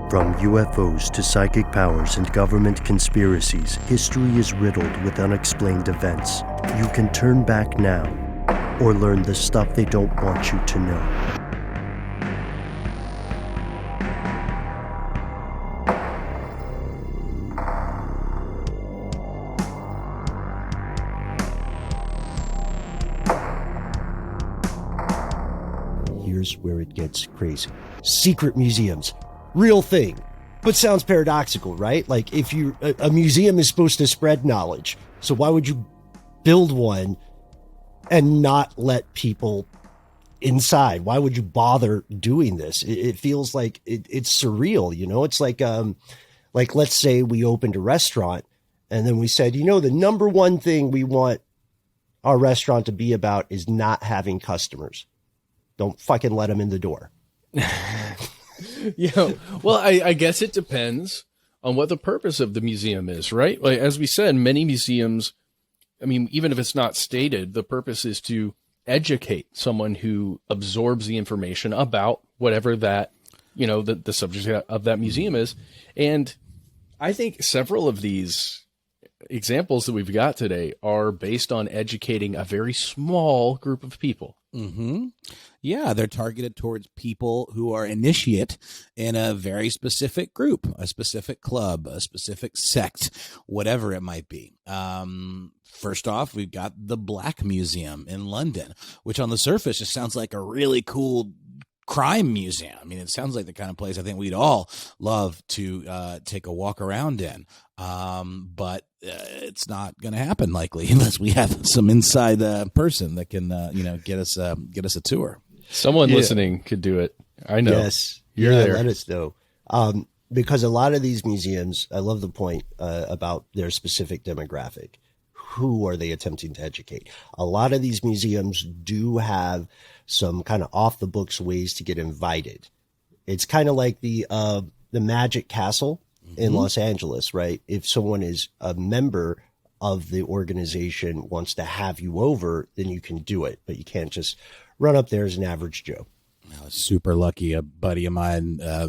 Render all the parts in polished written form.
From UFOs to psychic powers and government conspiracies, history is riddled with unexplained events. You can turn back now or learn the stuff they don't want you to know. Here's where it gets crazy. Secret museums. Real thing. But sounds paradoxical, right? Like if a museum is supposed to spread knowledge. So why would you build one and not let people inside? Why would you bother doing this? It feels like it's surreal, you know? It's like let's say we opened a restaurant and then we said, the number one thing we want our restaurant to be about is not having customers. Don't fucking let them in the door. Well, I guess it depends on what the purpose of the museum is, right? Like, as we said, many museums, even if it's not stated, the purpose is to educate someone who absorbs the information about whatever that, the subject of that museum is. And I think several of these examples that we've got today are based on educating a very small group of people. Mm-hmm. Yeah, they're targeted towards people who are initiate in a very specific group, a specific club, a specific sect, whatever it might be. First off, we've got the Black Museum in London, which on the surface just sounds like a really cool crime museum. It sounds like the kind of place I think we'd all love to take a walk around in. But it's not going to happen likely unless we have some inside person that can, get us a tour. Someone listening could do it. I know. Yes. You're there. Let us know. Because a lot of these museums, I love the point about their specific demographic. Who are they attempting to educate? A lot of these museums do have some kind of off the books ways to get invited. It's kind of like the Magic Castle in Los Angeles, right? If someone is a member of the organization wants to have you over, then you can do it, but you can't just run up there as an average Joe. I was super lucky. A buddy of mine, a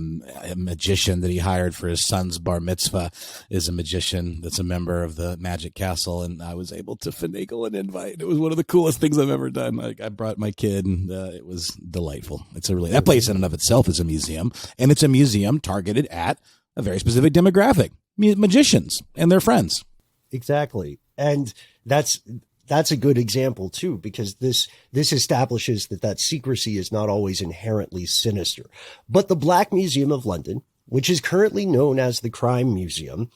magician that he hired for his son's bar mitzvah, is a magician that's a member of the Magic Castle, and I was able to finagle an invite. It was one of the coolest things I've ever done. I brought my kid, and it was delightful. That place in and of itself is a museum, and it's a museum targeted at a very specific demographic, magicians and their friends. Exactly. And that's a good example too, because this establishes that secrecy is not always inherently sinister. But the Black Museum of London, which is currently known as the Crime Museum,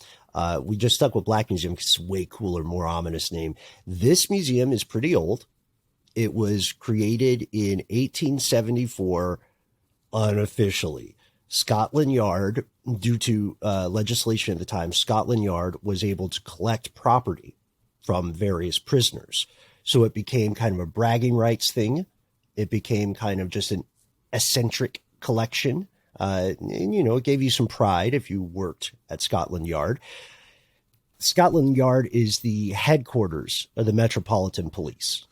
we just stuck with Black Museum because it's a way cooler, more ominous name. This museum is pretty old. It was created in 1874 unofficially. Scotland Yard, due to legislation at the time, Scotland Yard was able to collect property from various prisoners. So it became kind of a bragging rights thing. It became kind of just an eccentric collection. And, it gave you some pride if you worked at Scotland Yard. Scotland Yard is the headquarters of the Metropolitan Police.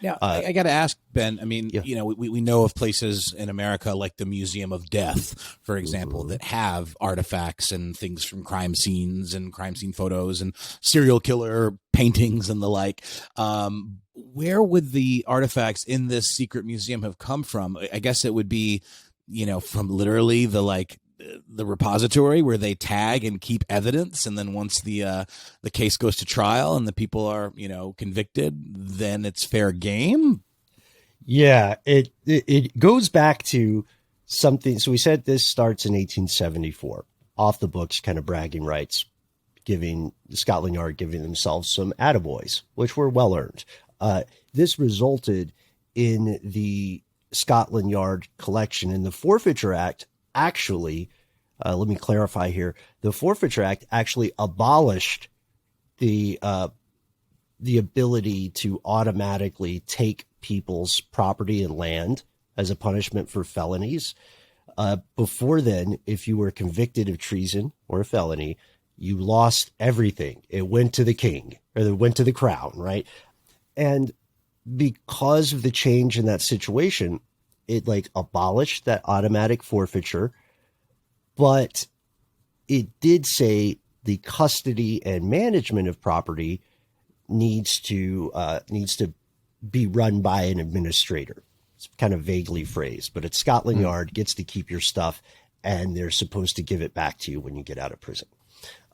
Now, I got to ask, Ben, Yeah. We know of places in America like the Museum of Death, for example, that have artifacts and things from crime scenes and crime scene photos and serial killer paintings and the like. Where would the artifacts in this secret museum have come from? I guess it would be, from literally the repository where they tag and keep evidence, and then once the case goes to trial and the people are convicted, then it's fair game. Yeah, it goes back to something. So we said this starts in 1874, off the books, kind of bragging rights, giving Scotland Yard giving themselves some attaboys, which were well earned. This resulted in the Scotland Yard collection, and the Forfeiture Act. Actually, let me clarify here. The Forfeiture Act actually abolished the ability to automatically take people's property and land as a punishment for felonies. Before then, if you were convicted of treason or a felony, you lost everything. It went to the king, or it went to the crown, right? And because of the change in that situation, it abolished that automatic forfeiture. but it did say the custody and management of property needs to be run by an administrator. It's kind of vaguely phrased, but at Scotland Yard gets to keep your stuff, and they're supposed to give it back to you when you get out of prison.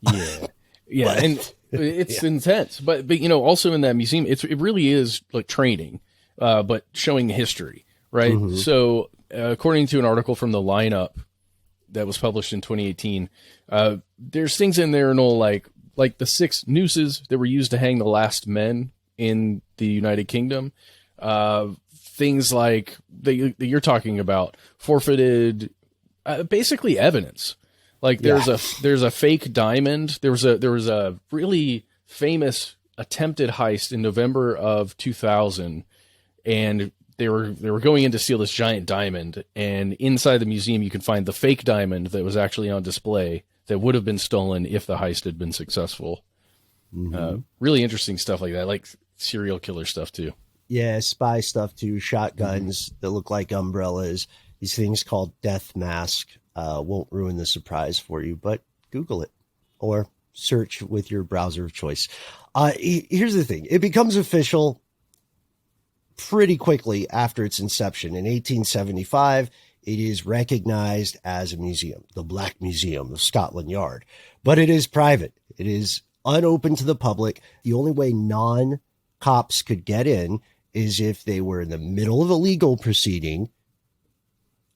Yeah. Yeah. And it's intense, but, also in that museum, it really is like training, but showing history, right? Mm-hmm. So according to an article from the Lineup that was published in 2018, there's things in there, Noel, like the 6 nooses that were used to hang the last men in the United Kingdom. Things like that you're talking about, forfeited, basically evidence. Like there's a fake diamond. There was a really famous attempted heist in November of 2000, and they were going in to steal this giant diamond. And inside the museum, you can find the fake diamond that was actually on display that would have been stolen if the heist had been successful. Mm-hmm. Really interesting stuff like that, like serial killer stuff too. Yeah, spy stuff too. Shotguns that look like umbrellas. These things called death mask. Won't ruin the surprise for you, but Google it or search with your browser of choice. Here's the thing. It becomes official pretty quickly after its inception. In 1875, it is recognized as a museum, the Black Museum of Scotland Yard, but it is private. It is unopen to the public. The only way non-cops could get in is if they were in the middle of a legal proceeding,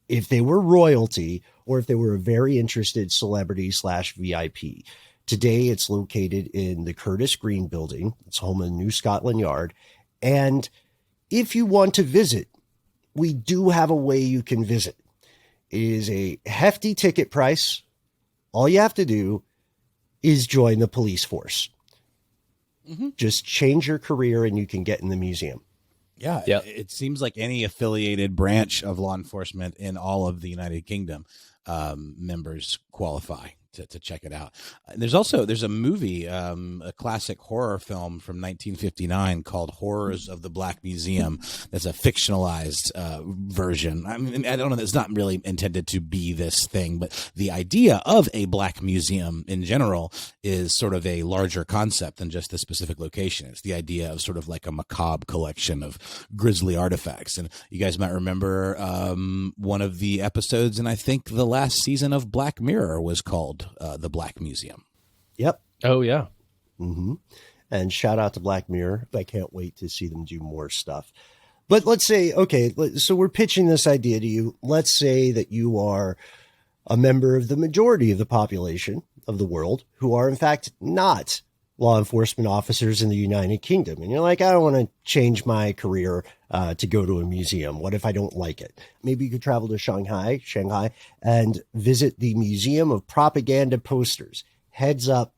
if they were royalty, or if they were a very interested celebrity / VIP. Today, it's located in the Curtis Green building. It's home of New Scotland Yard. And if you want to visit, we do have a way you can visit. It is a hefty ticket price. All you have to do is join the police force. Mm-hmm. Just change your career and you can get in the museum. Yeah, yep. It seems like any affiliated branch of law enforcement in all of the United Kingdom members qualify to check it out. There's a movie, a classic horror film from 1959 called Horrors of the Black Museum. That's a fictionalized version. I mean, I don't know. It's not really intended to be this thing, but the idea of a black museum in general is sort of a larger concept than just the specific location. It's the idea of sort of like a macabre collection of grisly artifacts. And you guys might remember one of the episodes, and I think the last season of Black Mirror was called the Black Museum. Yep. Oh, yeah. Mm-hmm. And shout out to Black Mirror. I can't wait to see them do more stuff. But let's say, okay, so we're pitching this idea to you. Let's say that you are a member of the majority of the population of the world who are, in fact, not law enforcement officers in the United Kingdom. And you're like, I don't want to change my career to go to a museum. What if I don't like it? Maybe you could travel to Shanghai, and visit the Museum of Propaganda Posters. Heads up,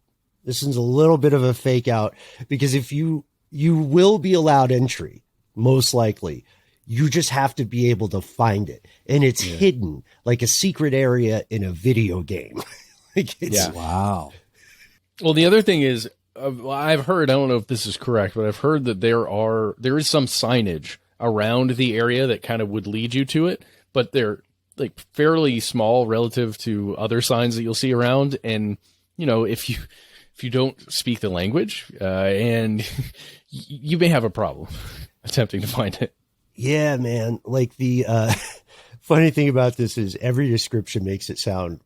this is a little bit of a fake out, because if you will be allowed entry, most likely. You just have to be able to find it. And it's hidden like a secret area in a video game. Wow. Well, the other thing is, I've heard, I don't know if this is correct, but I've heard that there is some signage around the area that kind of would lead you to it, but they're like fairly small relative to other signs that you'll see around. And, if you don't speak the language, and you may have a problem attempting to find it. Yeah, man. Like the funny thing about this is every description makes it sound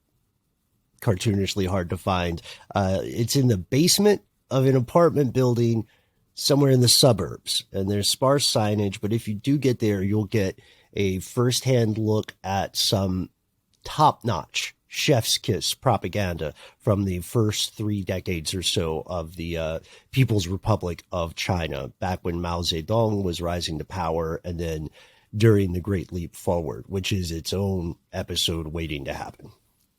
cartoonishly hard to find. It's in the basement of an apartment building somewhere in the suburbs, and there's sparse signage. But if you do get there, you'll get a firsthand look at some top-notch chef's kiss propaganda from the first 3 decades or so of the People's Republic of China, back when Mao Zedong was rising to power, and then during the Great Leap Forward, which is its own episode waiting to happen.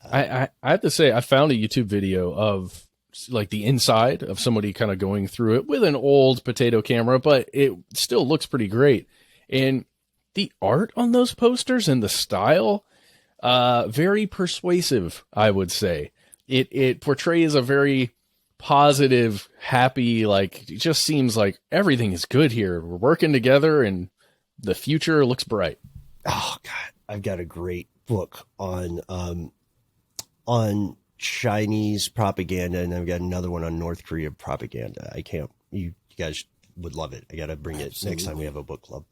I have to say, I found a YouTube video of like the inside of somebody kind of going through it with an old potato camera, but it still looks pretty great. And the art on those posters and the style, very persuasive, I would say. It portrays a very positive, happy, like, it just seems like everything is good here. We're working together and the future looks bright. Oh God, I've got a great book on on Chinese propaganda, and I've got another one on North Korea propaganda. You guys would love it. I got to bring it next time we have a book club.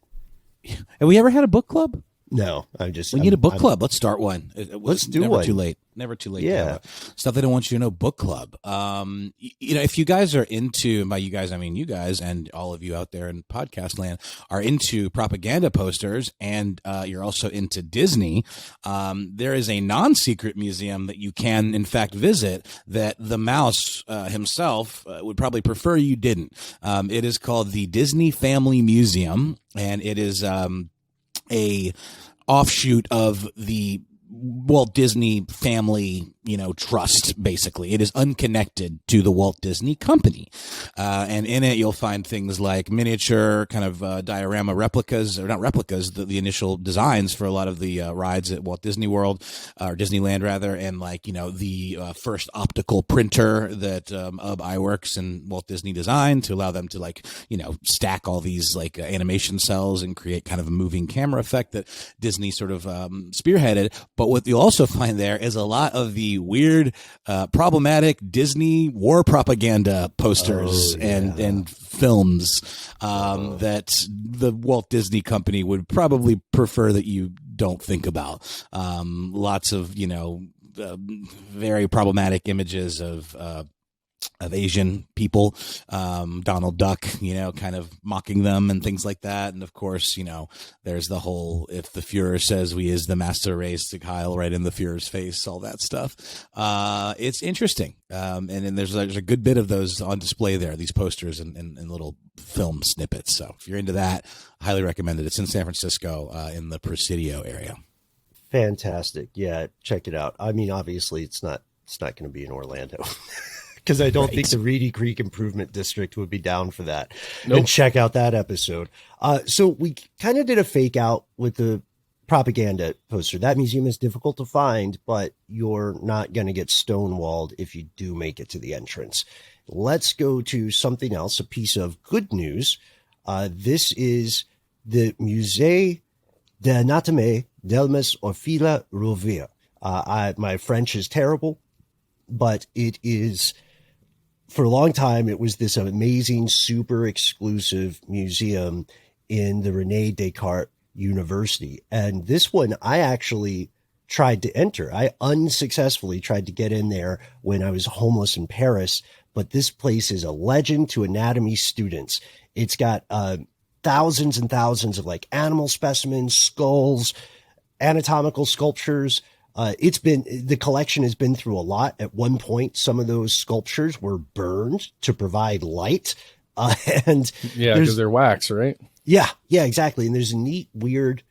Have we ever had a book club? No, we need a book club. Let's start one. Let's do never one. Too late. Never too late. Yeah. Stuff they don't want you to know. Book club. If you guys are into, and by you guys I mean you guys and all of you out there in podcast land are into propaganda posters, and you're also into Disney, there is a non-secret museum that you can in fact visit that the mouse himself would probably prefer you didn't. It is called the Disney Family Museum, and it is a offshoot of the Walt Disney Family, trust, basically. It is unconnected to the Walt Disney Company. And in it, you'll find things like miniature kind of diorama replicas, or not replicas, the initial designs for a lot of the rides at Walt Disney World, or Disneyland rather, and the first optical printer that Ub Iwerks and Walt Disney designed to allow them to stack all these animation cells and create kind of a moving camera effect that Disney sort of spearheaded. But what you'll also find there is a lot of the weird, problematic Disney war propaganda posters and films that the Walt Disney Company would probably prefer that you don't think about. Lots of, very problematic images of Asian people, Donald Duck, kind of mocking them and things like that. And of course, there's the whole, if the Fuhrer says we is the master race to Kyle right in the Fuhrer's face, all that stuff. It's interesting. And then there's a good bit of those on display there, these posters and little film snippets. So if you're into that, I highly recommend it. It's in San Francisco, in the Presidio area. Fantastic. Yeah. Check it out. I mean, obviously it's not going to be in Orlando. Because I don't think the Reedy Creek Improvement District would be down for that. Nope. And check out that episode. So we kind of did a fake out with the propaganda poster. That museum is difficult to find, but you're not going to get stonewalled if you do make it to the entrance. Let's go to something else, a piece of good news. This is the Musée d'Anatomie d'Elmes Orfila Rovia. My French is terrible, but it is... For a long time, it was this amazing, super exclusive museum in the René Descartes University. And this one, I actually tried to enter. I unsuccessfully tried to get in there when I was homeless in Paris. But this place is a legend to anatomy students. It's got thousands and thousands of animal specimens, skulls, anatomical sculptures. The collection has been through a lot. At one point, some of those sculptures were burned to provide light. Because they're wax, right? Yeah, exactly. And there's a neat, weird,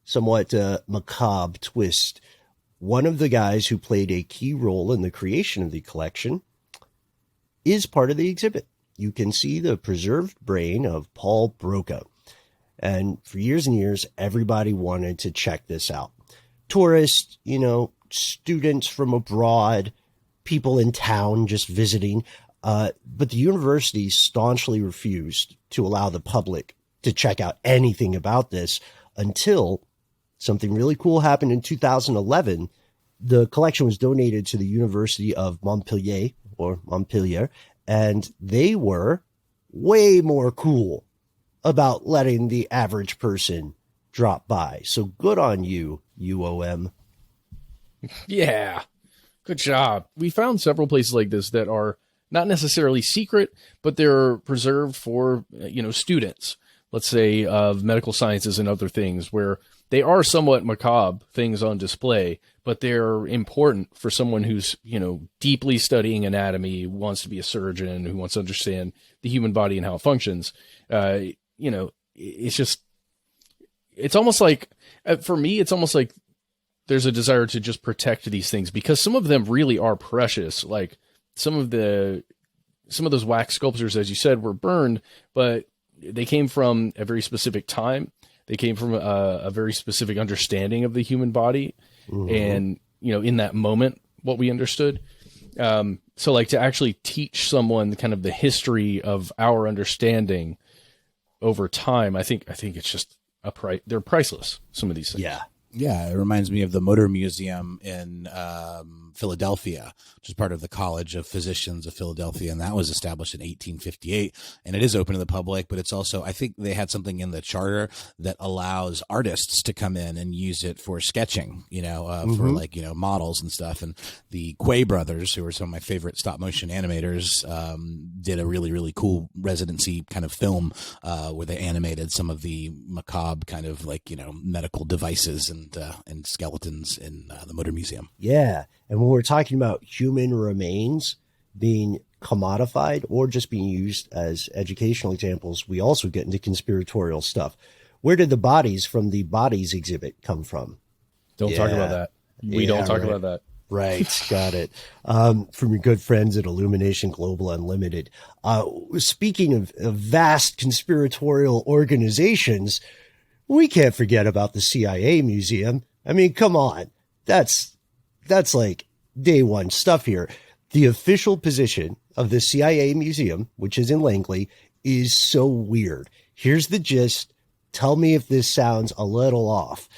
somewhat macabre twist. One of the guys who played a key role in the creation of the collection is part of the exhibit. You can see the preserved brain of Paul Broca. And for years and years, everybody wanted to check this out. Tourists, students from abroad, people in town just visiting. But the university staunchly refused to allow the public to check out anything about this until something really cool happened in 2011. The collection was donated to the University of Montpellier, and they were way more cool about letting the average person drop by. So good on you, UOM. Yeah, good job. We found several places like this that are not necessarily secret, but they're preserved for, students, let's say, of medical sciences and other things, where they are somewhat macabre things on display, but they're important for someone who's, deeply studying anatomy, who wants to be a surgeon, who wants to understand the human body and how it functions. It's almost like, for me, it's almost like there's a desire to just protect these things because some of them really are precious. Like some of those wax sculptures, as you said, were burned, but they came from a very specific time. They came from a very specific understanding of the human body. Mm-hmm. And, in that moment, what we understood. So to actually teach someone kind of the history of our understanding over time, I think it's just they're priceless. Some of these things. Yeah, it reminds me of the Motor Museum in Philadelphia, which is part of the College of Physicians of Philadelphia, and that was established in 1858. And it is open to the public, but it's also, I think they had something in the charter that allows artists to come in and use it for sketching, for like, models and stuff. And the Quay brothers, who are some of my favorite stop motion animators, did a really, really cool residency kind of film where they animated some of the macabre kind of like, medical devices and skeletons in the Motor Museum. Yeah. And when we're talking about human remains being commodified or just being used as educational examples, we also get into conspiratorial stuff. Where did the bodies from the bodies exhibit come from? Don't talk about that. We don't talk about that. Right. Got it. From your good friends at Illumination Global Unlimited. Speaking of vast conspiratorial organizations, we can't forget about the CIA museum. I mean, come on. That's like day one stuff here. The official position of the CIA museum, which is in Langley, is so weird. Here's the gist. Tell me if this sounds a little off.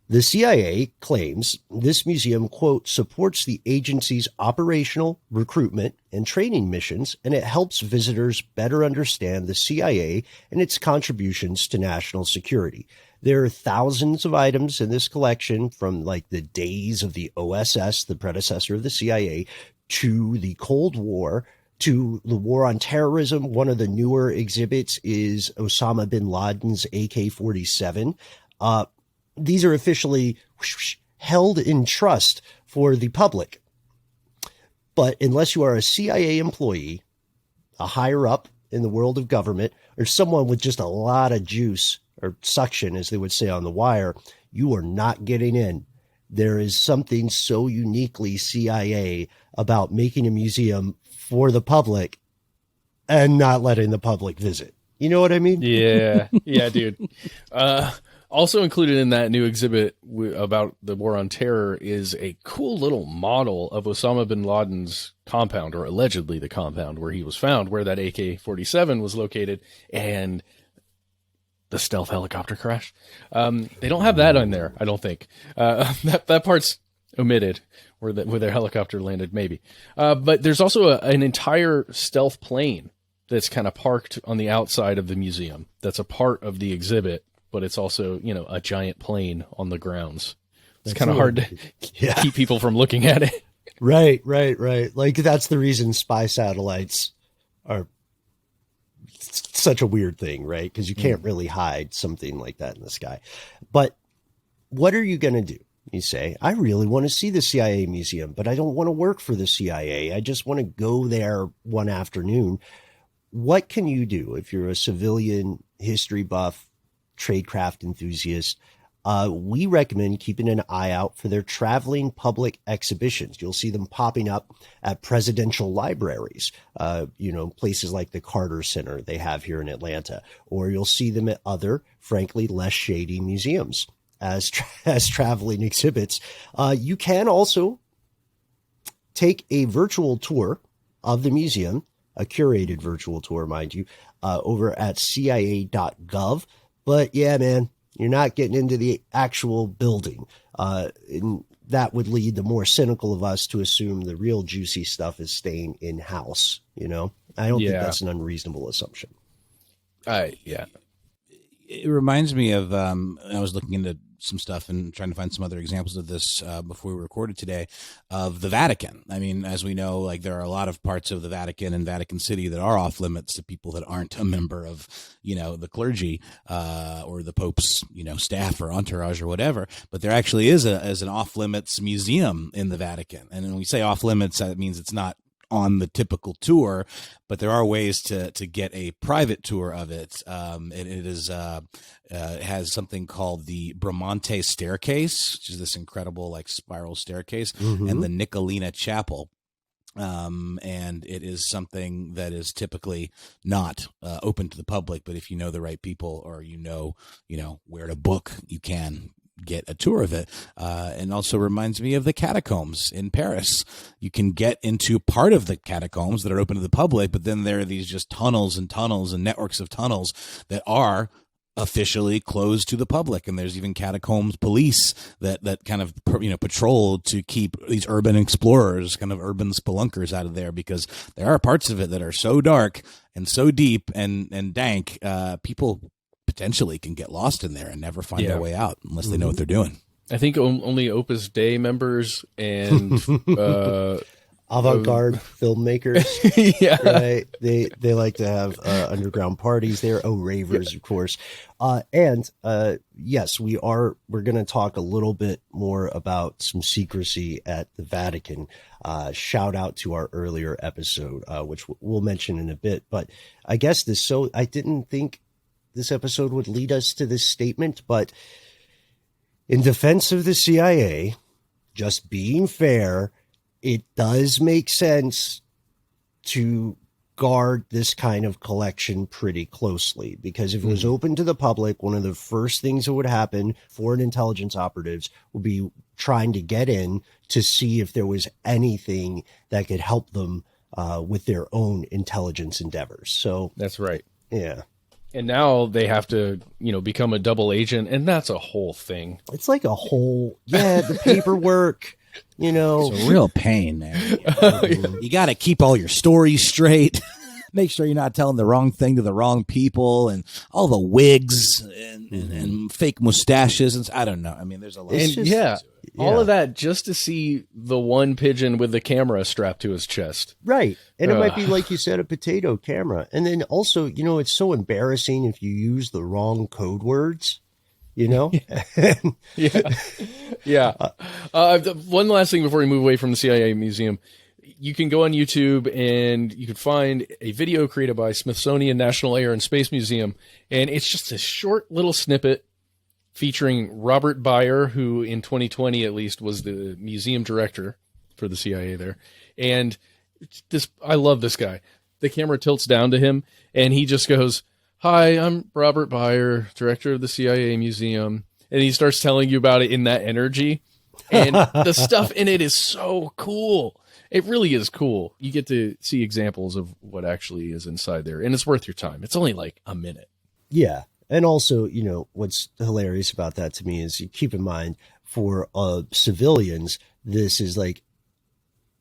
The CIA claims this museum, quote, supports the agency's operational, recruitment, and training missions, and it helps visitors better understand the CIA and its contributions to national security. There are thousands of items in this collection from like the days of the OSS, the predecessor of the CIA, to the Cold War, to the war on terrorism. One of the newer exhibits is Osama bin Laden's AK-47. These are officially held in trust for the public. But unless you are a CIA employee, a higher up in the world of government, or someone with just a lot of juice or suction, as they would say on The Wire, you are not getting in. There is something so uniquely CIA about making a museum for the public and not letting the public visit. You know what I mean? Yeah. Yeah, dude. Also included in that new exhibit about the war on terror is a cool little model of Osama bin Laden's compound, or allegedly the compound where he was found, where that AK-47 was located, and the stealth helicopter crash. They don't have that on there, I don't think. That part's omitted, where their helicopter landed, maybe. But there's also an entire stealth plane that's kind of parked on the outside of the museum. That's a part of the exhibit, but it's also, a giant plane on the grounds. It's kind of hard to keep people from looking at it. Right. Like that's the reason spy satellites are such a weird thing, right? Because you can't really hide something like that in the sky. But what are you going to do? You say, I really want to see the CIA museum, but I don't want to work for the CIA. I just want to go there one afternoon. What can you do if you're a civilian history buff, tradecraft enthusiast? We recommend keeping an eye out for their traveling public exhibitions. You'll see them popping up at presidential libraries, places like the Carter Center they have here in Atlanta, or you'll see them at other, frankly, less shady museums as traveling exhibits. You can also take a virtual tour of the museum, a curated virtual tour, mind you, over at cia.gov. But yeah, man, you're not getting into the actual building. And that would lead the more cynical of us to assume the real juicy stuff is staying in-house. I don't think that's an unreasonable assumption. Yeah. It reminds me of, I was looking into some stuff and trying to find some other examples of this before we recorded today, of the Vatican. I mean, as we know, like there are a lot of parts of the Vatican and Vatican City that are off limits to people that aren't a member of, the clergy or the Pope's, staff or entourage or whatever. But there actually is an off limits museum in the Vatican. And when we say off limits, that means it's not on the typical tour, but there are ways to get a private tour of it. It has something called the Bramante Staircase, which is this incredible like spiral staircase, and the Nicolina Chapel. And it is something that is typically not open to the public, but if you know the right people or where to book, you can get a tour of it. And also reminds me of the catacombs in Paris. You can get into part of the catacombs that are open to the public, but then there are these just tunnels and tunnels and networks of tunnels that are officially closed to the public, and there's even catacombs police that kind of patrol to keep these urban explorers, kind of urban spelunkers, out of there, because there are parts of it that are so dark and so deep and dank, people potentially can get lost in there and never find their way out unless they know what they're doing. I think only Opus Dei members and avant-garde filmmakers. Yeah. Right. They like to have underground parties there. Oh, ravers, of course. Yes, we're going to talk a little bit more about some secrecy at the Vatican. Shout out to our earlier episode, which we'll mention in a bit. But I guess I didn't think this episode would lead us to this statement, but in defense of the CIA, just being fair, it does make sense to guard this kind of collection pretty closely, because if it was open to the public, one of the first things that would happen, foreign intelligence operatives would be trying to get in to see if there was anything that could help them with their own intelligence endeavors. So that's right. Yeah. And now they have to, become a double agent, and that's a whole thing. It's like a whole, the paperwork. It's a real pain, man. You got to keep all your stories straight. Make sure you're not telling the wrong thing to the wrong people, and all the wigs and fake mustaches. And I don't know. I mean, there's a lot. All of that just to see the one pigeon with the camera strapped to his chest. Right. And it might be, like you said, a potato camera. And then also, it's so embarrassing if you use the wrong code words. Yeah. One last thing before we move away from the CIA museum. You can go on YouTube and you can find a video created by Smithsonian National Air and Space Museum. And it's just a short little snippet featuring Robert Beyer, who in 2020 at least was the museum director for the CIA there. And I love this guy. The camera tilts down to him and he just goes, "Hi, I'm Robert Beyer, director of the CIA museum." And he starts telling you about it in that energy. And the stuff in it is so cool. It really is cool. You get to see examples of what actually is inside there. And it's worth your time. It's only like a minute. Yeah. And also, what's hilarious about that to me is you keep in mind for civilians, this is like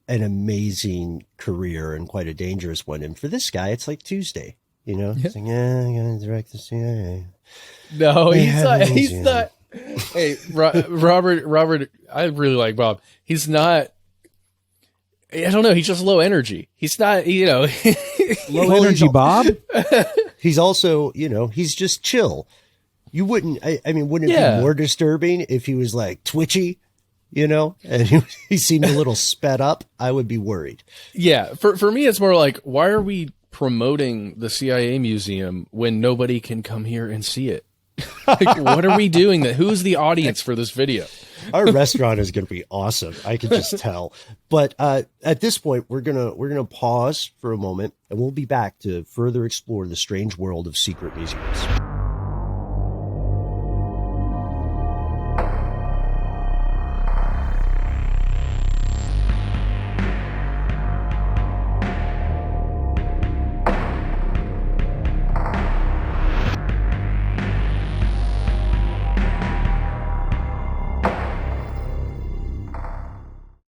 an amazing career and quite a dangerous one. And for this guy, it's like Tuesday, He's like, I'm going to direct the CIA. No, he's not. Hey, Robert, I really like Bob. He's not, I don't know. He's just low energy. He's not, low energy Bob. He's also, he's just chill. You wouldn't, wouldn't it be more disturbing if he was like twitchy, and he seemed a little sped up? I would be worried. Yeah. For me, it's more like, why are we promoting the CIA museum when nobody can come here and see it? Like, what are we doing? Who's the audience for this video? Our restaurant is going to be awesome. I can just tell. But at this point, we're gonna pause for a moment, and we'll be back to further explore the strange world of secret museums.